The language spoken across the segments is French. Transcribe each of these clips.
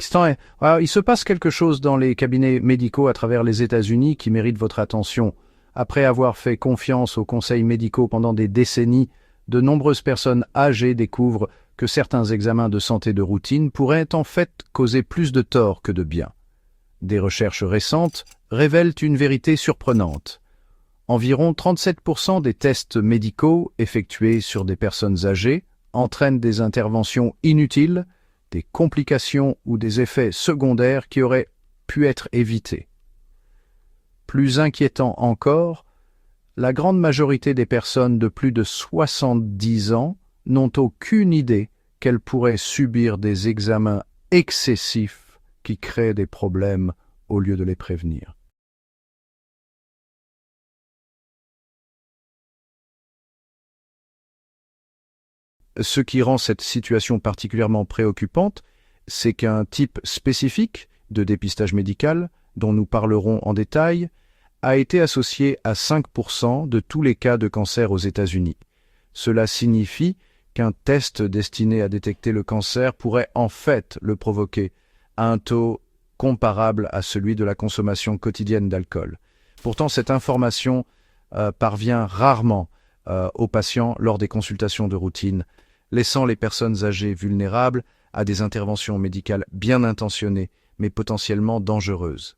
Il se passe quelque chose dans les cabinets médicaux à travers les États-Unis qui mérite votre attention. Après avoir fait confiance aux conseils médicaux pendant des décennies, de nombreuses personnes âgées découvrent que certains examens de santé de routine pourraient en fait causer plus de tort que de bien. Des recherches récentes révèlent une vérité surprenante. Environ 37% des tests médicaux effectués sur des personnes âgées entraînent des interventions inutiles, des complications ou des effets secondaires qui auraient pu être évités. Plus inquiétant encore, la grande majorité des personnes de plus de 70 ans n'ont aucune idée qu'elles pourraient subir des examens excessifs qui créent des problèmes au lieu de les prévenir. Ce qui rend cette situation particulièrement préoccupante, c'est qu'un type spécifique de dépistage médical, dont nous parlerons en détail, a été associé à 5% de tous les cas de cancer aux États-Unis. Cela signifie qu'un test destiné à détecter le cancer pourrait en fait le provoquer à un taux comparable à celui de la consommation quotidienne d'alcool. Pourtant, cette information parvient rarement aux patients lors des consultations de routine, laissant les personnes âgées vulnérables à des interventions médicales bien intentionnées, mais potentiellement dangereuses.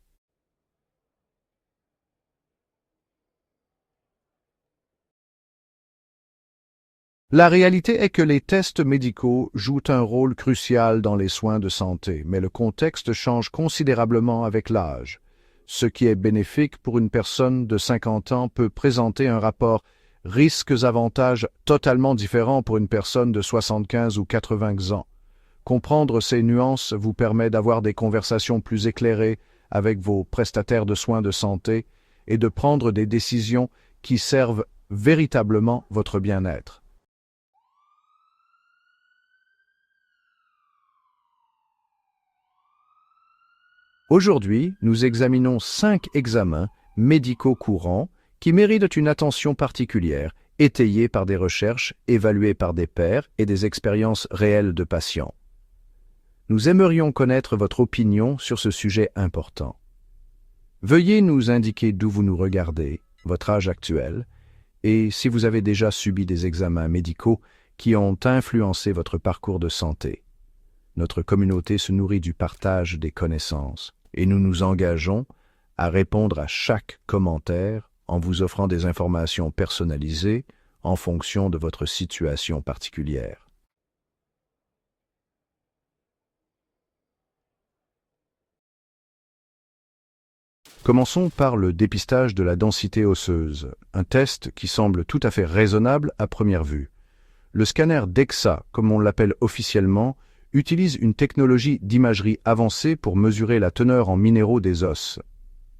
La réalité est que les tests médicaux jouent un rôle crucial dans les soins de santé, mais le contexte change considérablement avec l'âge. Ce qui est bénéfique pour une personne de 50 ans peut présenter un rapport risques-avantages totalement différent pour une personne de 75 ou 80 ans. Comprendre ces nuances vous permet d'avoir des conversations plus éclairées avec vos prestataires de soins de santé et de prendre des décisions qui servent véritablement votre bien-être. Aujourd'hui, nous examinons 5 examens médicaux courants qui méritent une attention particulière, étayés par des recherches, évaluées par des pairs et des expériences réelles de patients. Nous aimerions connaître votre opinion sur ce sujet important. Veuillez nous indiquer d'où vous nous regardez, votre âge actuel, et si vous avez déjà subi des examens médicaux qui ont influencé votre parcours de santé. Notre communauté se nourrit du partage des connaissances, et nous nous engageons à répondre à chaque commentaire en vous offrant des informations personnalisées en fonction de votre situation particulière. Commençons par le dépistage de la densité osseuse, un test qui semble tout à fait raisonnable à première vue. Le scanner DEXA, comme on l'appelle officiellement, utilise une technologie d'imagerie avancée pour mesurer la teneur en minéraux des os.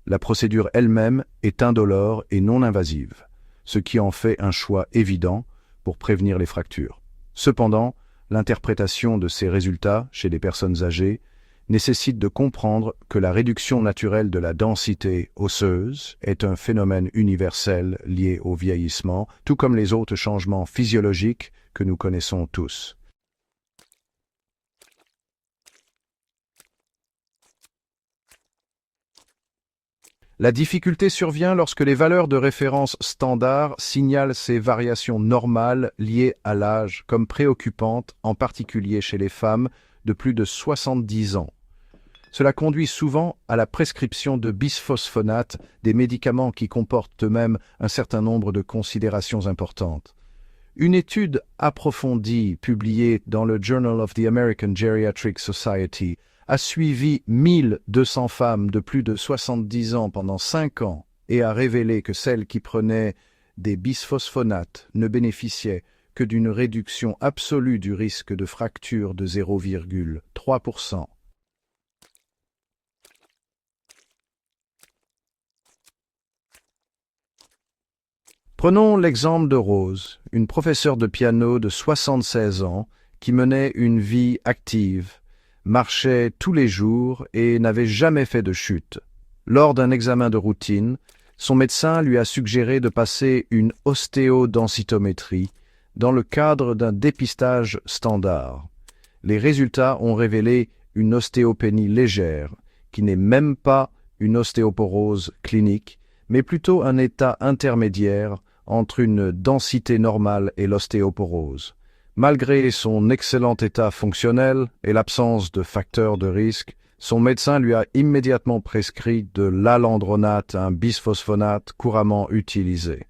La procédure elle-même est indolore et non invasive, ce qui en fait un choix évident pour prévenir les fractures. Cependant, l'interprétation de ces résultats chez les personnes âgées nécessite de comprendre que la réduction naturelle de la densité osseuse est un phénomène universel lié au vieillissement, tout comme les autres changements physiologiques que nous connaissons tous. La difficulté survient lorsque les valeurs de référence standard signalent ces variations normales liées à l'âge comme préoccupantes, en particulier chez les femmes de plus de 70 ans. Cela conduit souvent à la prescription de bisphosphonates, des médicaments qui comportent eux-mêmes un certain nombre de considérations importantes. Une étude approfondie publiée dans le Journal of the American Geriatric Society a suivi 1200 femmes de plus de 70 ans pendant 5 ans et a révélé que celles qui prenaient des bisphosphonates ne bénéficiaient que d'une réduction absolue du risque de fracture de 0,3%. Prenons l'exemple de Rose, une professeure de piano de 76 ans qui menait une vie active, marchait tous les jours et n'avait jamais fait de chute. Lors d'un examen de routine, son médecin lui a suggéré de passer une ostéodensitométrie dans le cadre d'un dépistage standard. Les résultats ont révélé une ostéopénie légère, qui n'est même pas une ostéoporose clinique, mais plutôt un état intermédiaire entre une densité normale et l'ostéoporose. Malgré son excellent état fonctionnel et l'absence de facteurs de risque, son médecin lui a immédiatement prescrit de l'alendronate, un bisphosphonate couramment utilisé.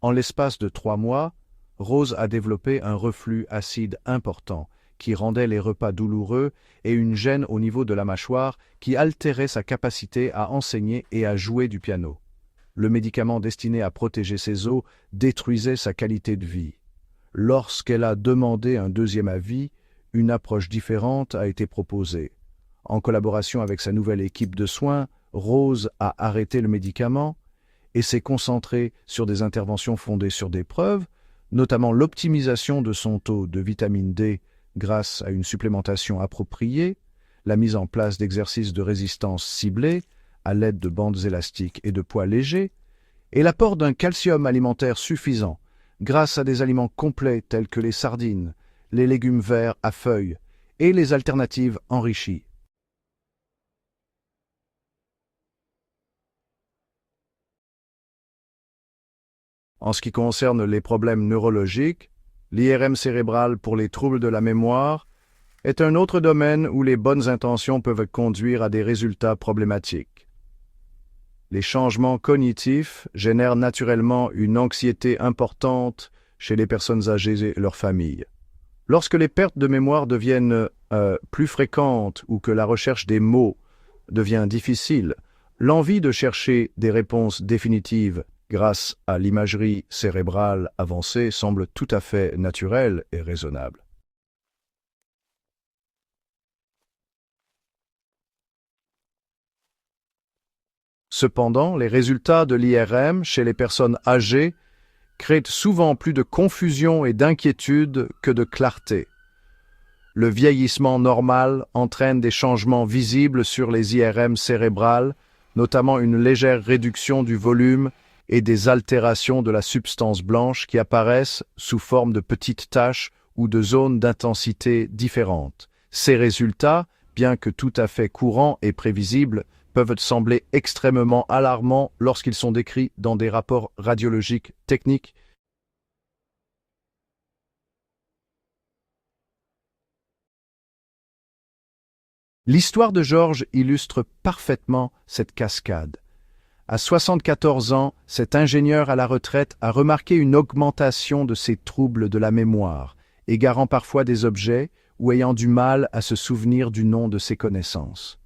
En l'espace de 3 mois, Rose a développé un reflux acide important qui rendait les repas douloureux et une gêne au niveau de la mâchoire qui altérait sa capacité à enseigner et à jouer du piano. Le médicament destiné à protéger ses os détruisait sa qualité de vie. Lorsqu'elle a demandé un deuxième avis, une approche différente a été proposée. En collaboration avec sa nouvelle équipe de soins, Rose a arrêté le médicament et s'est concentrée sur des interventions fondées sur des preuves, notamment l'optimisation de son taux de vitamine D grâce à une supplémentation appropriée, la mise en place d'exercices de résistance ciblés à l'aide de bandes élastiques et de poids légers, et l'apport d'un calcium alimentaire suffisant grâce à des aliments complets tels que les sardines, les légumes verts à feuilles et les alternatives enrichies. En ce qui concerne les problèmes neurologiques, l'IRM cérébral pour les troubles de la mémoire est un autre domaine où les bonnes intentions peuvent conduire à des résultats problématiques. Les changements cognitifs génèrent naturellement une anxiété importante chez les personnes âgées et leurs familles. Lorsque les pertes de mémoire deviennent plus fréquentes ou que la recherche des mots devient difficile, l'envie de chercher des réponses définitives grâce à l'imagerie cérébrale avancée semble tout à fait naturelle et raisonnable. Cependant, les résultats de l'IRM chez les personnes âgées créent souvent plus de confusion et d'inquiétude que de clarté. Le vieillissement normal entraîne des changements visibles sur les IRM cérébrales, notamment une légère réduction du volume et des altérations de la substance blanche qui apparaissent sous forme de petites taches ou de zones d'intensité différentes. Ces résultats, bien que tout à fait courants et prévisibles, peuvent sembler extrêmement alarmants lorsqu'ils sont décrits dans des rapports radiologiques techniques. L'histoire de George illustre parfaitement cette cascade. À 74 ans, cet ingénieur à la retraite a remarqué une augmentation de ses troubles de la mémoire, égarant parfois des objets ou ayant du mal à se souvenir du nom de ses connaissances.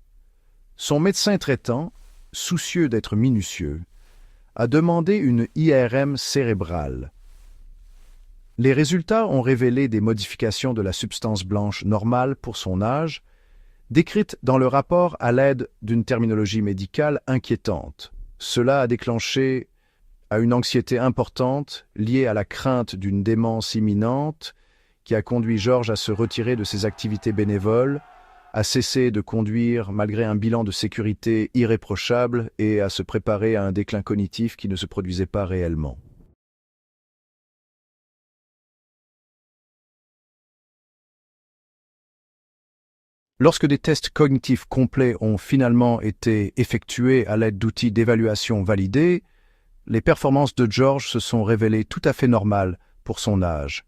Son médecin traitant, soucieux d'être minutieux, a demandé une IRM cérébrale. Les résultats ont révélé des modifications de la substance blanche normale pour son âge, décrites dans le rapport à l'aide d'une terminologie médicale inquiétante. Cela a déclenché une anxiété importante liée à la crainte d'une démence imminente qui a conduit George à se retirer de ses activités bénévoles, à cesser de conduire malgré un bilan de sécurité irréprochable et à se préparer à un déclin cognitif qui ne se produisait pas réellement. Lorsque des tests cognitifs complets ont finalement été effectués à l'aide d'outils d'évaluation validés, les performances de George se sont révélées tout à fait normales pour son âge.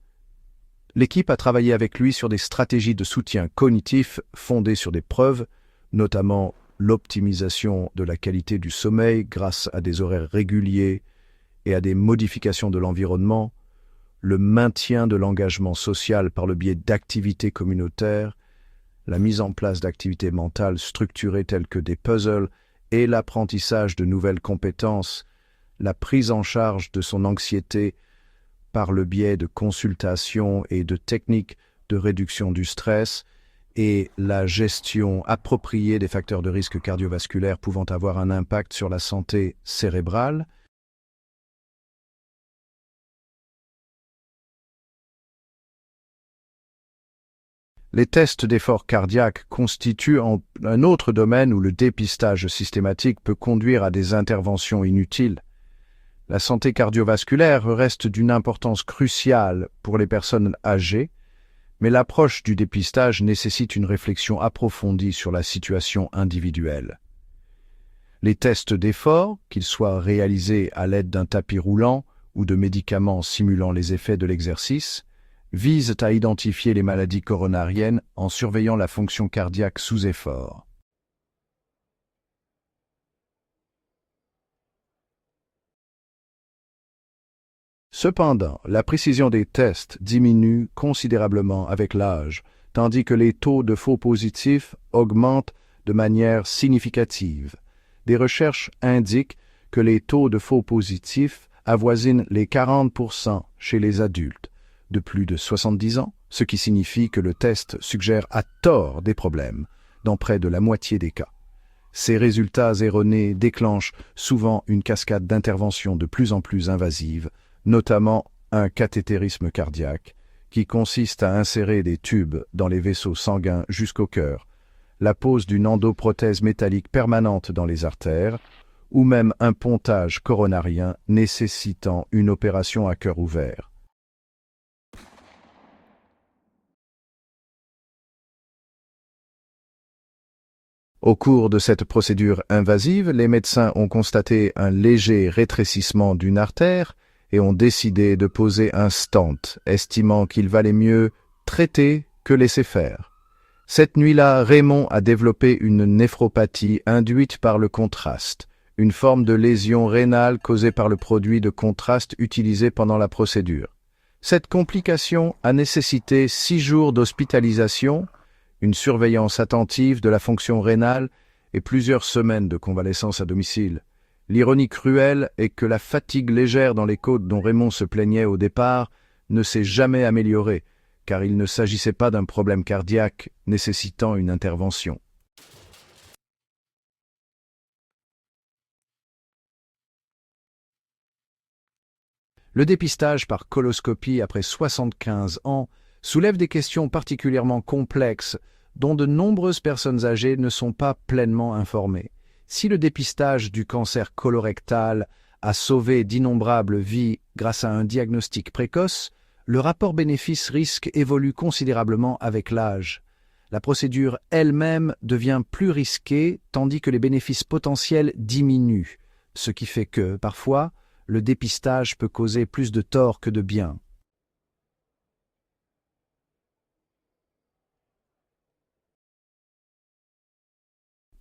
L'équipe a travaillé avec lui sur des stratégies de soutien cognitif fondées sur des preuves, notamment l'optimisation de la qualité du sommeil grâce à des horaires réguliers et à des modifications de l'environnement, le maintien de l'engagement social par le biais d'activités communautaires, la mise en place d'activités mentales structurées telles que des puzzles et l'apprentissage de nouvelles compétences, la prise en charge de son anxiété par le biais de consultations et de techniques de réduction du stress et la gestion appropriée des facteurs de risque cardiovasculaires pouvant avoir un impact sur la santé cérébrale. Les tests d'effort cardiaque constituent un autre domaine où le dépistage systématique peut conduire à des interventions inutiles. La santé cardiovasculaire reste d'une importance cruciale pour les personnes âgées, mais l'approche du dépistage nécessite une réflexion approfondie sur la situation individuelle. Les tests d'effort, qu'ils soient réalisés à l'aide d'un tapis roulant ou de médicaments simulant les effets de l'exercice, visent à identifier les maladies coronariennes en surveillant la fonction cardiaque sous effort. Cependant, la précision des tests diminue considérablement avec l'âge, tandis que les taux de faux positifs augmentent de manière significative. Des recherches indiquent que les taux de faux positifs avoisinent les 40% chez les adultes de plus de 70 ans, ce qui signifie que le test suggère à tort des problèmes dans près de la moitié des cas. Ces résultats erronés déclenchent souvent une cascade d'interventions de plus en plus invasives, notamment un cathétérisme cardiaque, qui consiste à insérer des tubes dans les vaisseaux sanguins jusqu'au cœur, la pose d'une endoprothèse métallique permanente dans les artères, ou même un pontage coronarien nécessitant une opération à cœur ouvert. Au cours de cette procédure invasive, les médecins ont constaté un léger rétrécissement d'une artère et ont décidé de poser un stent, estimant qu'il valait mieux traiter que laisser faire. Cette nuit-là, Raymond a développé une néphropathie induite par le contraste, une forme de lésion rénale causée par le produit de contraste utilisé pendant la procédure. Cette complication a nécessité 6 jours d'hospitalisation, une surveillance attentive de la fonction rénale et plusieurs semaines de convalescence à domicile. L'ironie cruelle est que la fatigue légère dans les côtes dont Raymond se plaignait au départ ne s'est jamais améliorée, car il ne s'agissait pas d'un problème cardiaque nécessitant une intervention. Le dépistage par coloscopie après 75 ans soulève des questions particulièrement complexes dont de nombreuses personnes âgées ne sont pas pleinement informées. Si le dépistage du cancer colorectal a sauvé d'innombrables vies grâce à un diagnostic précoce, le rapport bénéfice-risque évolue considérablement avec l'âge. La procédure elle-même devient plus risquée tandis que les bénéfices potentiels diminuent, ce qui fait que, parfois, le dépistage peut causer plus de tort que de bien.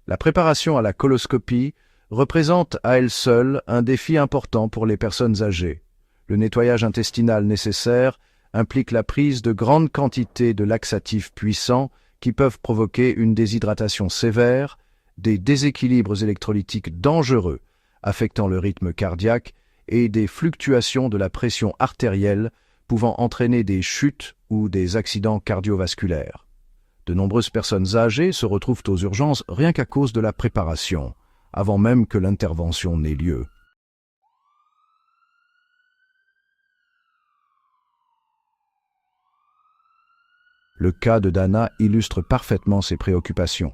La préparation à la coloscopie représente à elle seule un défi important pour les personnes âgées. Le nettoyage intestinal nécessaire implique la prise de grandes quantités de laxatifs puissants qui peuvent provoquer une déshydratation sévère, des déséquilibres électrolytiques dangereux affectant le rythme cardiaque et des fluctuations de la pression artérielle pouvant entraîner des chutes ou des accidents cardiovasculaires. De nombreuses personnes âgées se retrouvent aux urgences rien qu'à cause de la préparation, avant même que l'intervention n'ait lieu. Le cas de Dana illustre parfaitement ces préoccupations.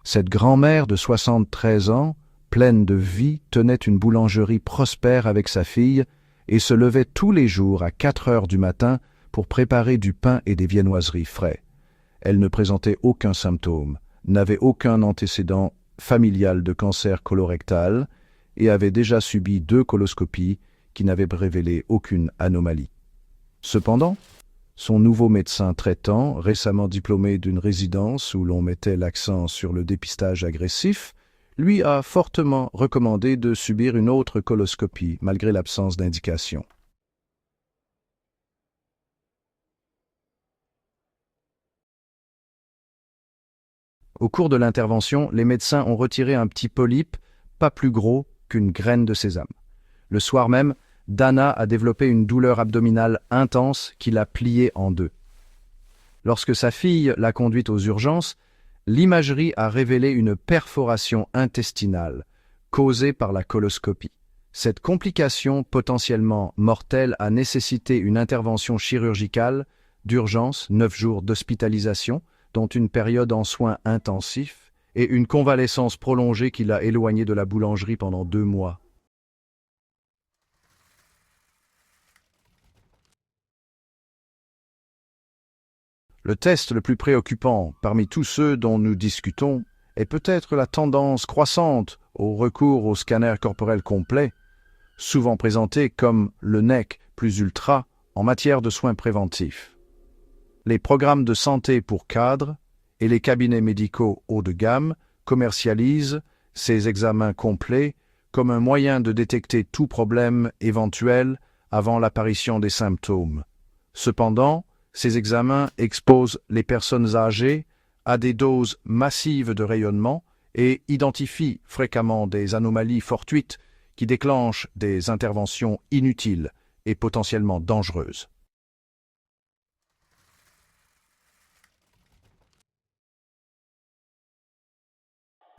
Cette grand-mère de 73 ans, pleine de vie, tenait une boulangerie prospère avec sa fille et se levait tous les jours à 4 heures du matin pour préparer du pain et des viennoiseries frais. Elle ne présentait aucun symptôme, n'avait aucun antécédent familial de cancer colorectal et avait déjà subi 2 coloscopies qui n'avaient révélé aucune anomalie. Cependant, son nouveau médecin traitant, récemment diplômé d'une résidence où l'on mettait l'accent sur le dépistage agressif, lui a fortement recommandé de subir une autre coloscopie malgré l'absence d'indication. Au cours de l'intervention, les médecins ont retiré un petit polype, pas plus gros qu'une graine de sésame. Le soir même, Dana a développé une douleur abdominale intense qui l'a pliée en 2. Lorsque sa fille l'a conduite aux urgences, l'imagerie a révélé une perforation intestinale causée par la coloscopie. Cette complication potentiellement mortelle a nécessité une intervention chirurgicale d'urgence, 9 jours d'hospitalisation, dont une période en soins intensifs et une convalescence prolongée qui l'a éloigné de la boulangerie pendant 2 mois. Le test le plus préoccupant parmi tous ceux dont nous discutons est peut-être la tendance croissante au recours au scanner corporel complet, souvent présenté comme le NEC plus ultra en matière de soins préventifs. Les programmes de santé pour cadres et les cabinets médicaux haut de gamme commercialisent ces examens complets comme un moyen de détecter tout problème éventuel avant l'apparition des symptômes. Cependant, ces examens exposent les personnes âgées à des doses massives de rayonnement et identifient fréquemment des anomalies fortuites qui déclenchent des interventions inutiles et potentiellement dangereuses.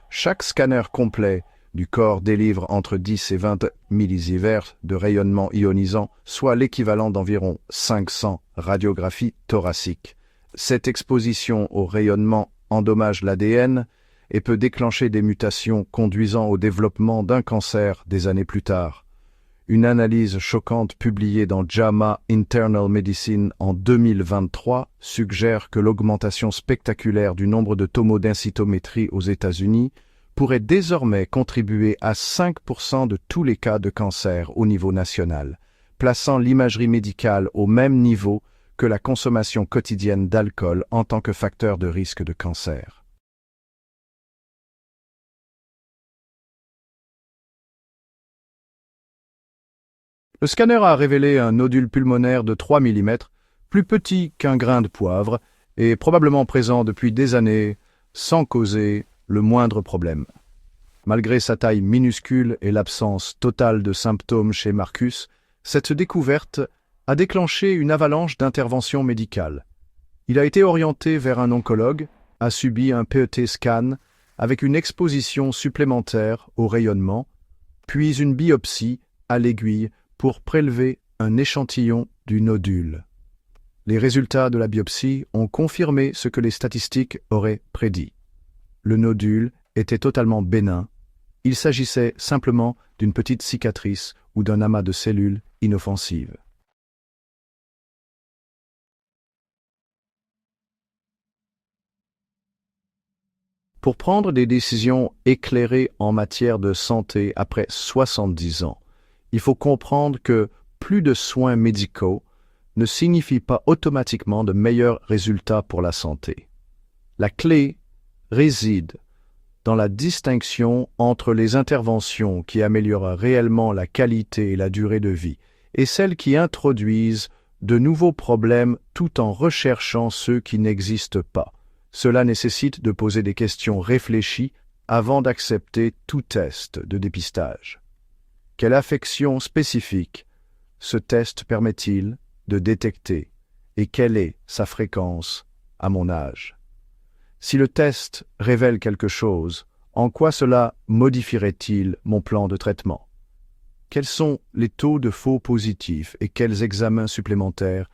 Chaque scanner complet du corps délivre entre 10 et 20 millisieverts de rayonnement ionisant, soit l'équivalent d'environ 500 radiographies thoraciques. Cette exposition au rayonnement endommage l'ADN et peut déclencher des mutations conduisant au développement d'un cancer des années plus tard. Une analyse choquante publiée dans JAMA Internal Medicine en 2023 suggère que l'augmentation spectaculaire du nombre de tomodensitométrie aux États-Unis pourrait désormais contribuer à 5% de tous les cas de cancer au niveau national, plaçant l'imagerie médicale au même niveau que la consommation quotidienne d'alcool en tant que facteur de risque de cancer. Le scanner a révélé un nodule pulmonaire de 3 mm, plus petit qu'un grain de poivre, et probablement présent depuis des années, sans causer le moindre problème. Malgré sa taille minuscule et l'absence totale de symptômes chez Marcus, cette découverte a déclenché une avalanche d'interventions médicales. Il a été orienté vers un oncologue, a subi un PET scan avec une exposition supplémentaire au rayonnement, puis une biopsie à l'aiguille pour prélever un échantillon du nodule. Les résultats de la biopsie ont confirmé ce que les statistiques auraient prédit. Le nodule était totalement bénin. Il s'agissait simplement d'une petite cicatrice ou d'un amas de cellules inoffensives. Pour prendre des décisions éclairées en matière de santé après 70 ans, il faut comprendre que plus de soins médicaux ne signifie pas automatiquement de meilleurs résultats pour la santé. La clé réside dans la distinction entre les interventions qui améliorent réellement la qualité et la durée de vie et celles qui introduisent de nouveaux problèmes tout en recherchant ceux qui n'existent pas. Cela nécessite de poser des questions réfléchies avant d'accepter tout test de dépistage. Quelle affection spécifique ce test permet-il de détecter et quelle est sa fréquence à mon âge? Si le test révèle quelque chose, en quoi cela modifierait-il mon plan de traitement? Quels sont les taux de faux positifs et quels examens supplémentaires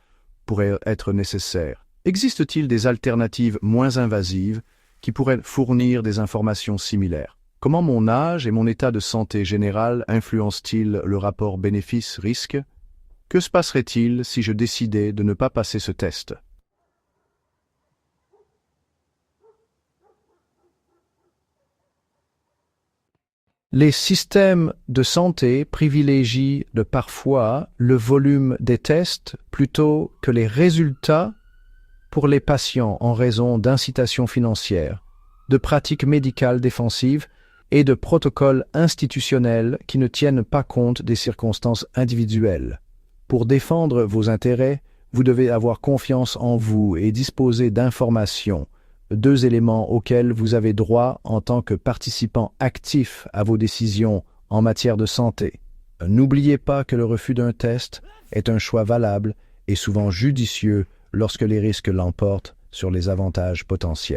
pourraient être nécessaires? Existe-t-il des alternatives moins invasives qui pourraient fournir des informations similaires? Comment mon âge et mon état de santé général influencent-ils le rapport bénéfice-risque? Que se passerait-il si je décidais de ne pas passer ce test? Les systèmes de santé privilégient parfois le volume des tests plutôt que les résultats pour les patients en raison d'incitations financières, de pratiques médicales défensives et de protocoles institutionnels qui ne tiennent pas compte des circonstances individuelles. Pour défendre vos intérêts, vous devez avoir confiance en vous et disposer d'informations, deux éléments auxquels vous avez droit en tant que participant actif à vos décisions en matière de santé. N'oubliez pas que le refus d'un test est un choix valable et souvent judicieux lorsque les risques l'emportent sur les avantages potentiels.